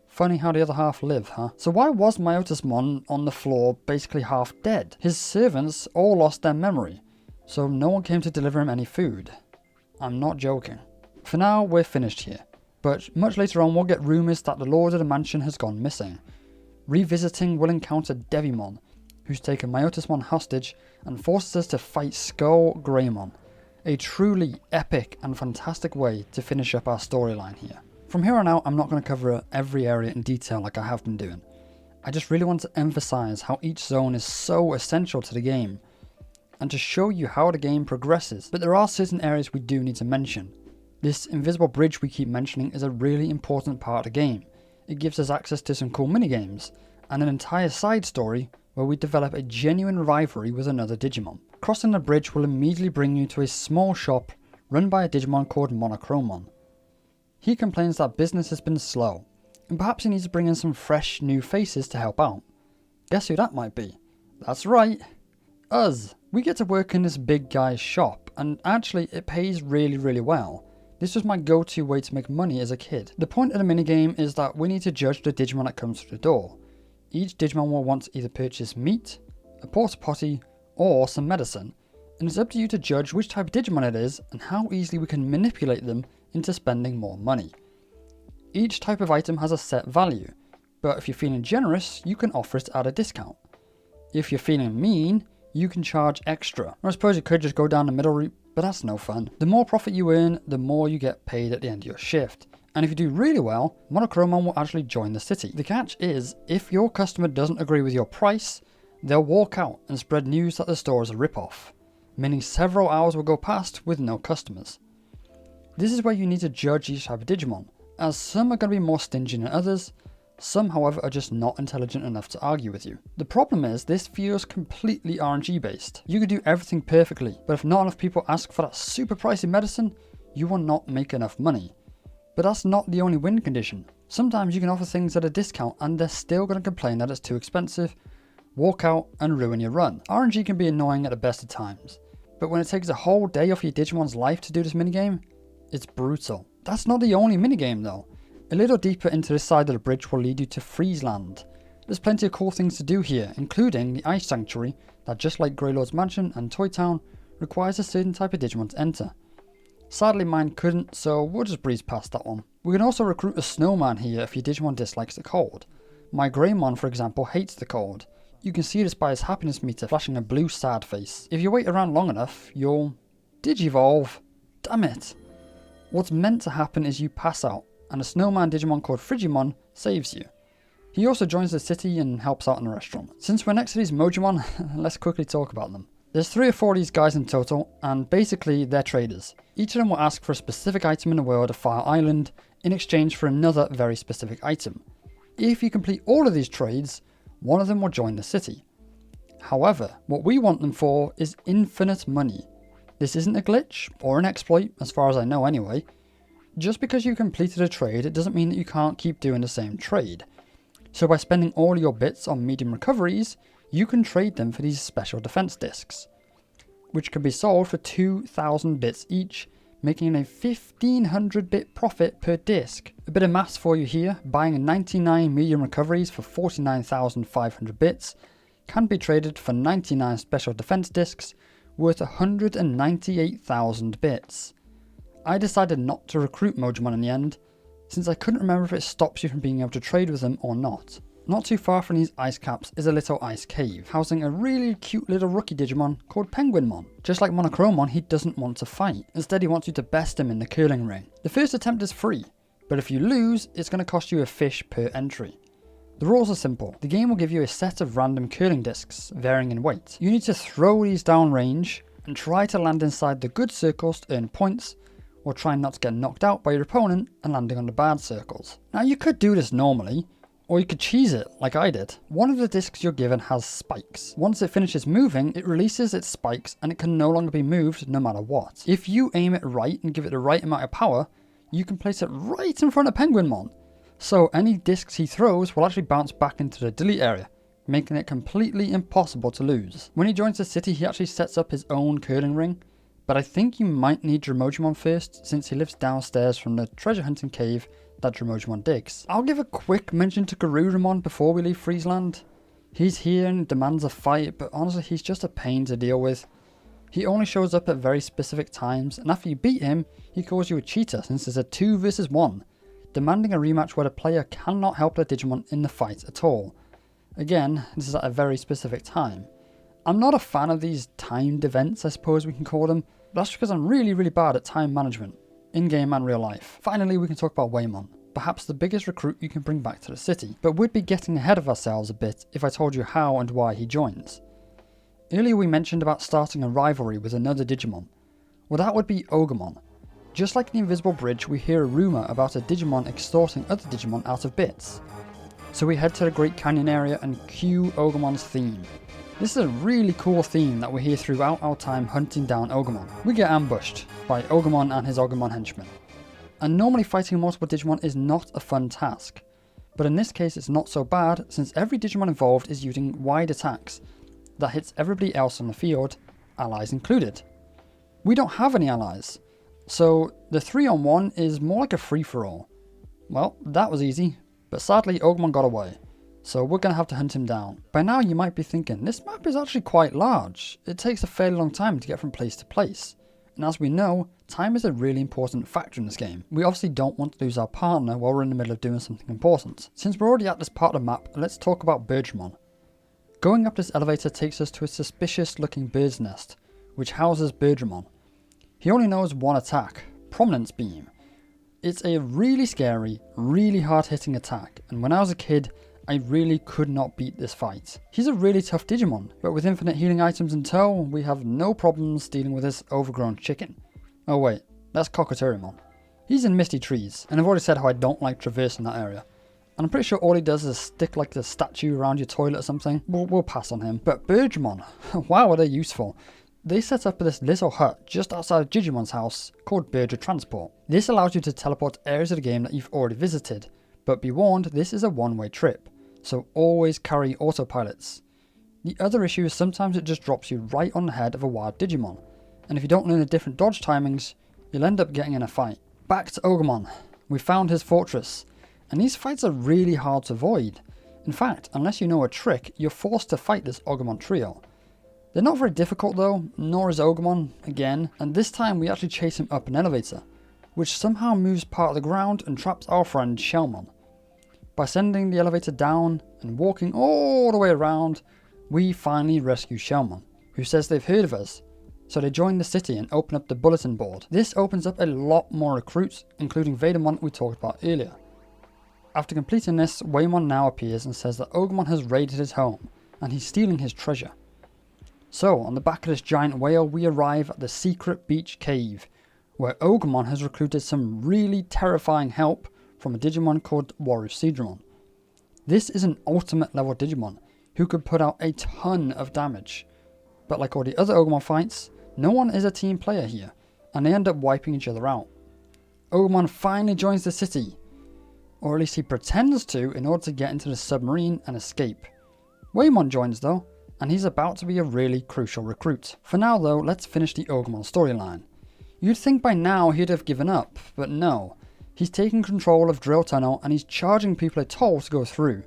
Funny how the other half live, huh? So why was Myotismon on the floor basically half dead? His servants all lost their memory, so no one came to deliver him any food. I'm not joking. For now, we're finished here. But much later on, we'll get rumours that the Lord of the Mansion has gone missing. Revisiting, we'll encounter Devimon, who's taken Myotismon hostage and forces us to fight Skull Greymon. A truly epic and fantastic way to finish up our storyline here. From here on out, I'm not going to cover every area in detail like I have been doing. I just really want to emphasise how each zone is so essential to the game, and to show you how the game progresses. But there are certain areas we do need to mention. This invisible bridge we keep mentioning is a really important part of the game. It gives us access to some cool minigames, and an entire side story where we develop a genuine rivalry with another Digimon. Crossing the bridge will immediately bring you to a small shop run by a Digimon called Monochromon. He complains that business has been slow, and perhaps he needs to bring in some fresh new faces to help out. Guess who that might be? That's right, us. We get to work in this big guy's shop, and actually it pays really well. This was my go-to way to make money as a kid. The point of the minigame is that we need to judge the Digimon that comes through the door. Each Digimon will want to either purchase meat, a porta potty, or some medicine, and it's up to you to judge which type of Digimon it is and how easily we can manipulate them into spending more money. Each type of item has a set value, but if you're feeling generous, you can offer it at a discount. If you're feeling mean, you can charge extra. Or I suppose you could just go down the middle route, but that's no fun. The more profit you earn, the more you get paid at the end of your shift. And if you do really well, Monochromon will actually join the city. The catch is, if your customer doesn't agree with your price, they'll walk out and spread news that the store is a rip-off, meaning several hours will go past with no customers. This is where you need to judge each type of Digimon, as some are going to be more stingy than others, some however are just not intelligent enough to argue with you. The problem is, this feels completely RNG based. You can do everything perfectly, but if not enough people ask for that super pricey medicine, you will not make enough money. But that's not the only win condition. Sometimes you can offer things at a discount and they're still going to complain that it's too expensive, walk out and ruin your run. RNG can be annoying at the best of times, but when it takes a whole day off your Digimon's life to do this minigame, it's brutal. That's not the only minigame though. A little deeper into this side of the bridge will lead you to Freezeland. There's plenty of cool things to do here, including the Ice Sanctuary that, just like Greylord's Mansion and Toy Town, requires a certain type of Digimon to enter. Sadly mine couldn't, so we'll just breeze past that one. We can also recruit a snowman here if your Digimon dislikes the cold. My Greymon, for example, hates the cold. You can see this by his happiness meter flashing a blue sad face. If you wait around long enough, you'll digivolve. Damn it. What's meant to happen is you pass out, and a snowman Digimon called Frigimon saves you. He also joins the city and helps out in the restaurant. Since we're next to these Mojimon, let's quickly talk about them. There's 3 or 4 of these guys in total, and basically they're traders. Each of them will ask for a specific item in the world of Fire Island in exchange for another very specific item. If you complete all of these trades, one of them will join the city. However, what we want them for is infinite money. This isn't a glitch, or an exploit, as far as I know anyway. Just because you completed a trade, it doesn't mean that you can't keep doing the same trade. So by spending all your bits on medium recoveries, you can trade them for these special defense discs, which can be sold for 2,000 bits each, making a 1500-bit profit per disc. A bit of maths for you here: buying 99 medium recoveries for 49,500 bits can be traded for 99 special defense discs worth 198,000 bits. I decided not to recruit Mojimon in the end, since I couldn't remember if it stops you from being able to trade with them or not. Not too far from these ice caps is a little ice cave, housing a really cute little rookie Digimon called Penguinmon. Just like Monochromon, he doesn't want to fight. Instead, he wants you to best him in the curling ring. The first attempt is free, but if you lose, it's going to cost you a fish per entry. The rules are simple. The game will give you a set of random curling discs, varying in weight. You need to throw these down range and try to land inside the good circles to earn points, or try not to get knocked out by your opponent and landing on the bad circles. Now you could do this normally, or you could cheese it like I did. One of the discs you're given has spikes. Once it finishes moving, it releases its spikes and it can no longer be moved no matter what. If you aim it right and give it the right amount of power, you can place it right in front of Penguinmon. So any discs he throws will actually bounce back into the delete area, making it completely impossible to lose. When he joins the city, he actually sets up his own curling ring, but I think you might need Dromojimon first, since he lives downstairs from the treasure hunting cave that Dromojimon digs. I'll give a quick mention to Garurumon before we leave Freezeland. He's here and demands a fight, but honestly he's just a pain to deal with. He only shows up at very specific times, and after you beat him, he calls you a cheater since it's a 2 versus 1. Demanding a rematch where the player cannot help their Digimon in the fight at all. Again, this is at a very specific time. I'm not a fan of these timed events, I suppose we can call them, but that's because I'm really bad at time management, in-game and real life. Finally, we can talk about Waymon, perhaps the biggest recruit you can bring back to the city, but we'd be getting ahead of ourselves a bit if I told you how and why he joins. Earlier we mentioned about starting a rivalry with another Digimon. Well, that would be Ogremon. Just like the Invisible Bridge, we hear a rumour about a Digimon extorting other Digimon out of bits. So we head to the Great Canyon area and cue Ogremon's theme. This is a really cool theme that we hear throughout our time hunting down Ogremon. We get ambushed by Ogremon and his Ogremon henchmen. And normally fighting multiple Digimon is not a fun task, but in this case it's not so bad since every Digimon involved is using wide attacks that hits everybody else on the field, allies included. We don't have any allies, so the 3-on-1 is more like a free-for-all. Well, that was easy, but sadly Ogremon got away, so we're going to have to hunt him down. By now you might be thinking, this map is actually quite large. It takes a fairly long time to get from place to place, and as we know, time is a really important factor in this game. We obviously don't want to lose our partner while we're in the middle of doing something important. Since we're already at this part of the map, let's talk about Birdramon. Going up this elevator takes us to a suspicious looking bird's nest, which houses Birdramon. He only knows one attack, Prominence Beam. It's a really scary, really hard hitting attack, and when I was a kid, I really could not beat this fight. He's a really tough Digimon, but with infinite healing items in tow, we have no problems dealing with this overgrown chicken. Oh wait, that's Cockatorimon. He's in Misty Trees, and I've already said how I don't like traversing that area. And I'm pretty sure all he does is stick like the statue around your toilet or something. We'll pass on him. But Birdramon, wow, are they useful. They set up this little hut just outside Digimon's house called Birdra Transport. This allows you to teleport to areas of the game that you've already visited, but be warned, this is a one-way trip, so always carry autopilots. The other issue is sometimes it just drops you right on the head of a wild Digimon, and if you don't learn the different dodge timings, you'll end up getting in a fight. Back to Ogremon. We found his fortress, and these fights are really hard to avoid. In fact, unless you know a trick, you're forced to fight this Ogremon trio. They're not very difficult though, nor is Ogremon, again, and this time we actually chase him up an elevator, which somehow moves part of the ground and traps our friend Shellmon. By sending the elevator down and walking all the way around, we finally rescue Shellmon, who says they've heard of us, so they join the city and open up the bulletin board. This opens up a lot more recruits, including Vadermon we talked about earlier. After completing this, Waymon now appears and says that Ogremon has raided his home, and he's stealing his treasure. So, on the back of this giant whale, we arrive at the secret beach cave, where Ogremon has recruited some really terrifying help from a Digimon called Warusidramon. This is an ultimate level Digimon, who could put out a ton of damage. But like all the other Ogremon fights, no one is a team player here, and they end up wiping each other out. Ogremon finally joins the city, or at least he pretends to in order to get into the submarine and escape. Waymon joins though, and he's about to be a really crucial recruit. For now though, let's finish the Ogremon storyline. You'd think by now he'd have given up, but no. He's taking control of Drill Tunnel and he's charging people a toll to go through.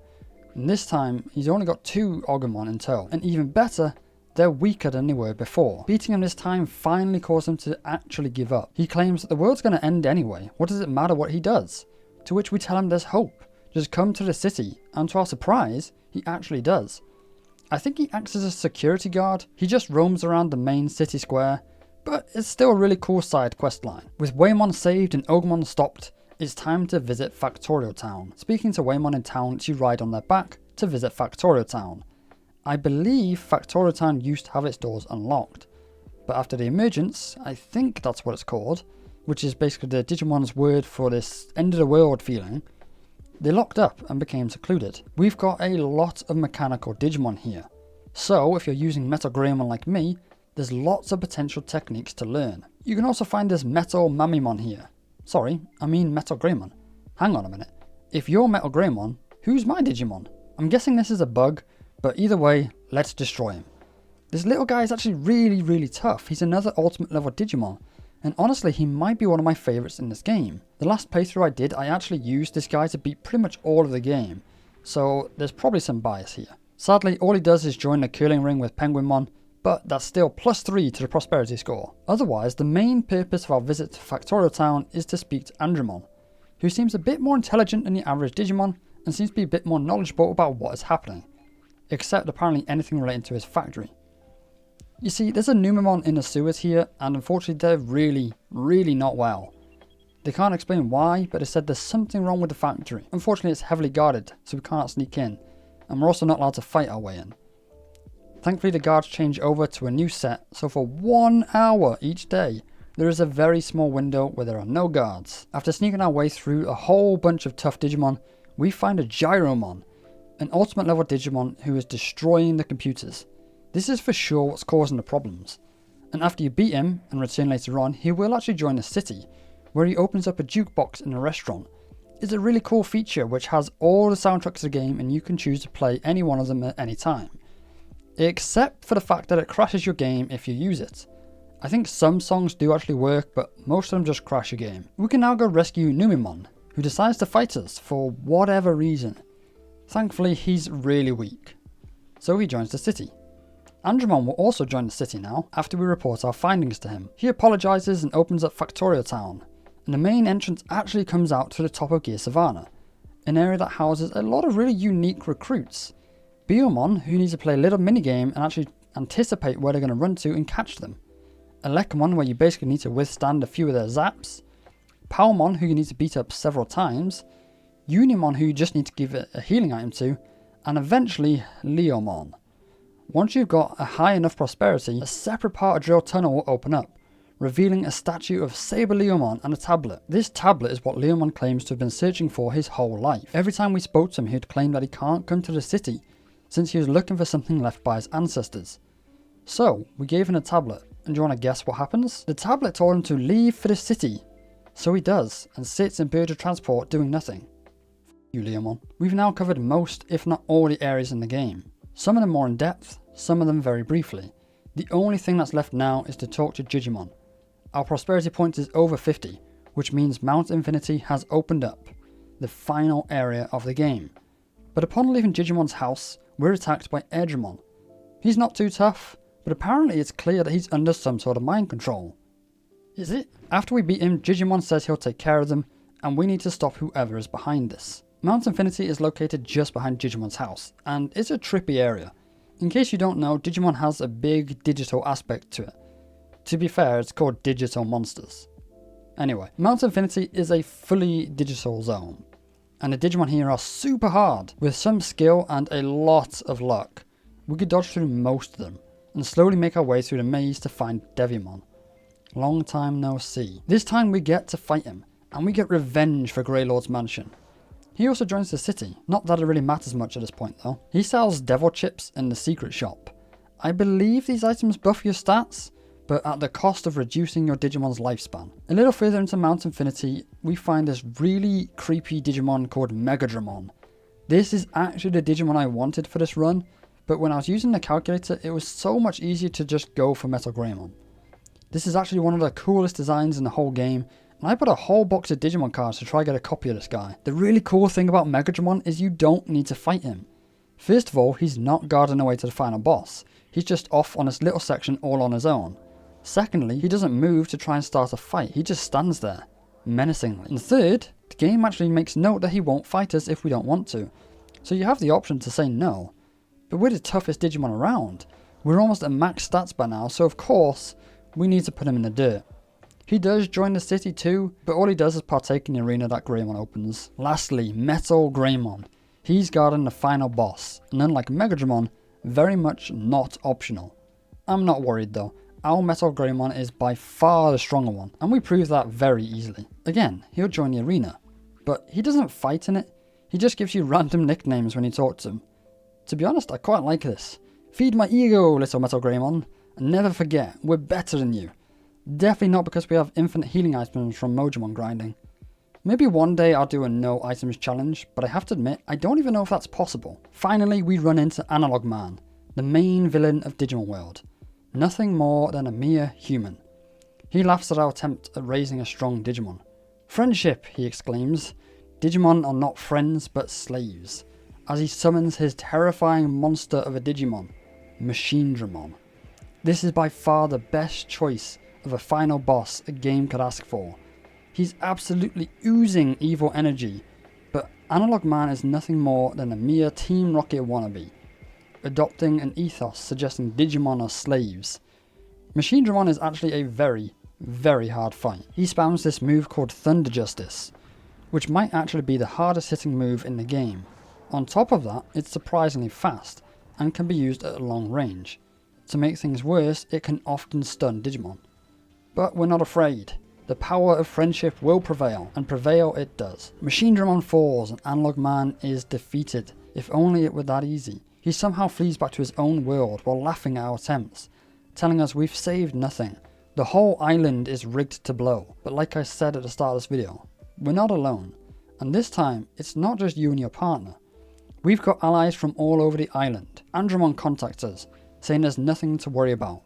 And this time, he's only got 2 Ogremon in tow. And even better, they're weaker than they were before. Beating him this time finally caused him to actually give up. He claims that the world's going to end anyway. What does it matter what he does? To which we tell him there's hope. Just come to the city. And to our surprise, he actually does. I think he acts as a security guard. He just roams around the main city square. But it's still a really cool side quest line. With Waymon saved and Ogremon stopped, it's time to visit Factorial Town. Speaking to Waymon in town, you ride on their back to visit Factorial Town. I believe Factorial Town used to have its doors unlocked, but after the emergence, I think that's what it's called, which is basically the Digimon's word for this end of the world feeling, they locked up and became secluded. We've got a lot of mechanical Digimon here, so if you're using Metal Greymon like me, there's lots of potential techniques to learn. You can also find this Metal Mamimon here. Sorry, I mean Metal Greymon. Hang on a minute. If you're Metal Greymon, who's my Digimon? I'm guessing this is a bug, but either way, let's destroy him. This little guy is actually really tough. He's another ultimate level Digimon, and honestly he might be one of my favourites in this game. The last playthrough I did, I actually used this guy to beat pretty much all of the game, so there's probably some bias here. Sadly, all he does is join the curling ring with Penguinmon, but that's still +3 to the prosperity score. Otherwise, the main purpose of our visit to Factorial Town is to speak to Andromon, who seems a bit more intelligent than the average Digimon and seems to be a bit more knowledgeable about what is happening, except apparently anything related to his factory. You see, there's a Numemon in the sewers here, and unfortunately they're really not well. They can't explain why, but they said there's something wrong with the factory. Unfortunately it's heavily guarded, so we can't sneak in, and we're also not allowed to fight our way in. Thankfully the guards change over to a new set, so for 1 hour each day, there is a very small window where there are no guards. After sneaking our way through a whole bunch of tough Digimon, we find a Gyromon, an ultimate level Digimon who is destroying the computers. This is for sure what's causing the problems. And after you beat him, and return later on, he will actually join the city, where he opens up a jukebox in a restaurant. It's a really cool feature which has all the soundtracks of the game and you can choose to play any one of them at any time. Except for the fact that it crashes your game if you use it. I think some songs do actually work, but most of them just crash your game. We can now go rescue Numemon, who decides to fight us for whatever reason. Thankfully he's really weak, so he joins the city. Andromon will also join the city now after we report our findings to him. He apologises and opens up Factorial Town, and the main entrance actually comes out to the top of Gear Savannah, an area that houses a lot of really unique recruits. Biomon, who needs to play a little minigame and actually anticipate where they're going to run to and catch them. Electromon, where you basically need to withstand a few of their zaps. Palmon, who you need to beat up several times. Unimon, who you just need to give a healing item to. And eventually, Leomon. Once you've got a high enough prosperity, a separate part of Drill Tunnel will open up, revealing a statue of Saber Leomon and a tablet. This tablet is what Leomon claims to have been searching for his whole life. Every time we spoke to him, he'd claim that he can't come to the city, since he was looking for something left by his ancestors. So, we gave him a tablet, and do you want to guess what happens? The tablet told him to leave for the city. So he does, and sits in bird of transport doing nothing. F you, Leomon. We've now covered most, if not all, the areas in the game. Some of them more in depth, some of them very briefly. The only thing that's left now is to talk to Digimon. Our prosperity point is over 50, which means Mount Infinity has opened up, the final area of the game. But upon leaving Digimon's house, we're attacked by Ogremon. He's not too tough, but apparently it's clear that he's under some sort of mind control. Is it? After we beat him, Digimon says he'll take care of them, and we need to stop whoever is behind this. Mount Infinity is located just behind Digimon's house, and it's a trippy area. In case you don't know, Digimon has a big digital aspect to it. To be fair, it's called Digital Monsters. Anyway, Mount Infinity is a fully digital zone, and the Digimon here are super hard. With some skill and a lot of luck, we could dodge through most of them, and slowly make our way through the maze to find Devimon. Long time no see. This time we get to fight him, and we get revenge for Greylord's mansion. He also joins the city, not that it really matters much at this point though. He sells devil chips in the secret shop. I believe these items buff your stats, but at the cost of reducing your Digimon's lifespan. A little further into Mount Infinity, we find this really creepy Digimon called Megadramon. This is actually the Digimon I wanted for this run, but when I was using the calculator, it was so much easier to just go for Metal Greymon. This is actually one of the coolest designs in the whole game, and I bought a whole box of Digimon cards to try get a copy of this guy. The really cool thing about Megadramon is you don't need to fight him. First of all, he's not guarding away to the final boss. He's just off on this little section all on his own. Secondly, he doesn't move to try and start a fight, he just stands there, menacingly. And third, the game actually makes note that he won't fight us if we don't want to. So you have the option to say no. But we're the toughest Digimon around. We're almost at max stats by now, so of course, we need to put him in the dirt. He does join the city too, but all he does is partake in the arena that Greymon opens. Lastly, Metal Greymon. He's guarding the final boss, and unlike Megadramon, very much not optional. I'm not worried though. Our Metal Greymon is by far the stronger one, and we prove that very easily. Again, he'll join the arena, but he doesn't fight in it, he just gives you random nicknames when you talk to him. To be honest, I quite like this. Feed my ego, little Metal Greymon, and never forget, we're better than you. Definitely not because we have infinite healing items from Mojimon grinding. Maybe one day I'll do a no items challenge, but I have to admit, I don't even know if that's possible. Finally, we run into Analog Man, the main villain of Digimon World. Nothing more than a mere human. He laughs at our attempt at raising a strong Digimon. Friendship, he exclaims. Digimon are not friends but slaves, as he summons his terrifying monster of a Digimon, Machinedramon. This is by far the best choice of a final boss a game could ask for. He's absolutely oozing evil energy, but Analog Man is nothing more than a mere Team Rocket wannabe, adopting an ethos suggesting Digimon are slaves. Machinedramon is actually a very, very hard fight. He spams this move called Thunder Justice, which might actually be the hardest hitting move in the game. On top of that, it's surprisingly fast, and can be used at a long range. To make things worse, it can often stun Digimon. But we're not afraid. The power of friendship will prevail, and prevail it does. Machinedramon falls and Analog Man is defeated. If only it were that easy. He somehow flees back to his own world while laughing at our attempts, telling us we've saved nothing. The whole island is rigged to blow, but like I said at the start of this video, we're not alone. And this time, it's not just you and your partner. We've got allies from all over the island. Andromon contacts us, saying there's nothing to worry about.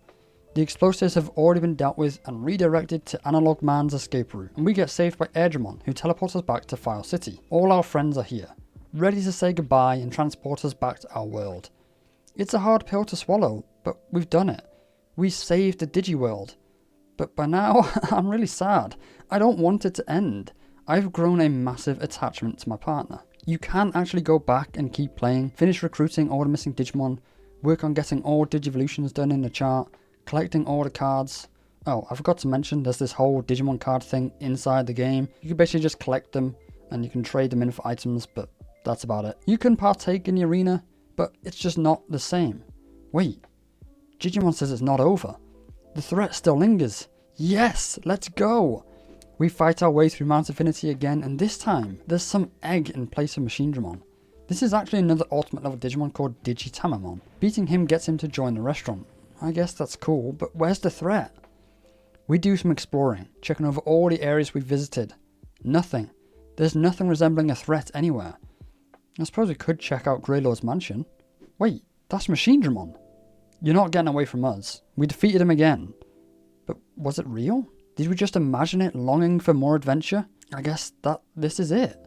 The explosives have already been dealt with and redirected to Analog Man's escape route, and we get saved by Airdramon, who teleports us back to File City. All our friends are here, ready to say goodbye and transport us back to our world. It's a hard pill to swallow, but we've done it. We saved the Digiworld. But by now, I'm really sad. I don't want it to end. I've grown a massive attachment to my partner. You can actually go back and keep playing, finish recruiting all the missing Digimon, work on getting all Digivolutions done in the chart, collecting all the cards. Oh, I forgot to mention there's this whole Digimon card thing inside the game. You can basically just collect them and you can trade them in for items, but that's about it. You can partake in the arena, but it's just not the same. Wait, Digimon says it's not over. The threat still lingers. Yes, let's go! We fight our way through Mount Infinity again, and this time, there's some egg in place of Machinedramon. This is actually another ultimate level Digimon called Digitamamon. Beating him gets him to join the restaurant. I guess that's cool, but where's the threat? We do some exploring, checking over all the areas we've visited. Nothing. There's nothing resembling a threat anywhere. I suppose we could check out Greylord's mansion. Wait, that's Machinedramon. You're not getting away from us. We defeated him again. But was it real? Did we just imagine it longing for more adventure? I guess this is it.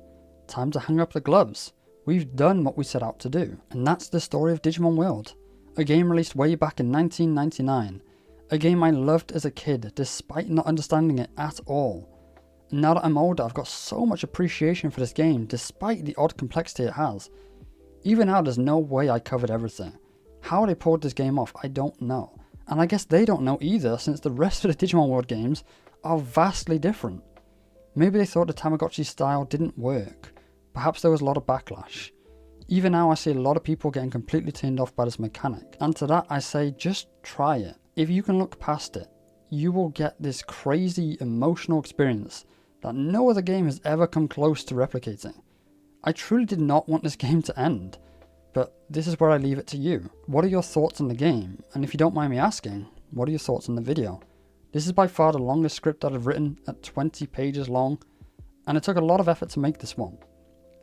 Time to hang up the gloves. We've done what we set out to do. And that's the story of Digimon World. A game released way back in 1999. A game I loved as a kid, despite not understanding it at all. And now that I'm older, I've got so much appreciation for this game, despite the odd complexity it has. Even now, there's no way I covered everything. How they pulled this game off, I don't know. And I guess they don't know either, since the rest of the Digimon World games are vastly different. Maybe they thought the Tamagotchi style didn't work. Perhaps there was a lot of backlash. Even now I see a lot of people getting completely turned off by this mechanic. And to that I say, just try it. If you can look past it, you will get this crazy emotional experience that no other game has ever come close to replicating. I truly did not want this game to end. But this is where I leave it to you. What are your thoughts on the game? And if you don't mind me asking, what are your thoughts on the video? This is by far the longest script that I've written, at 20 pages long, and it took a lot of effort to make this one.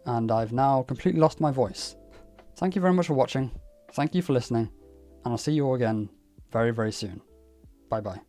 And I've now completely lost my voice. Thank you very much for watching, thank you for listening, and I'll see you all again very, very soon. Bye bye.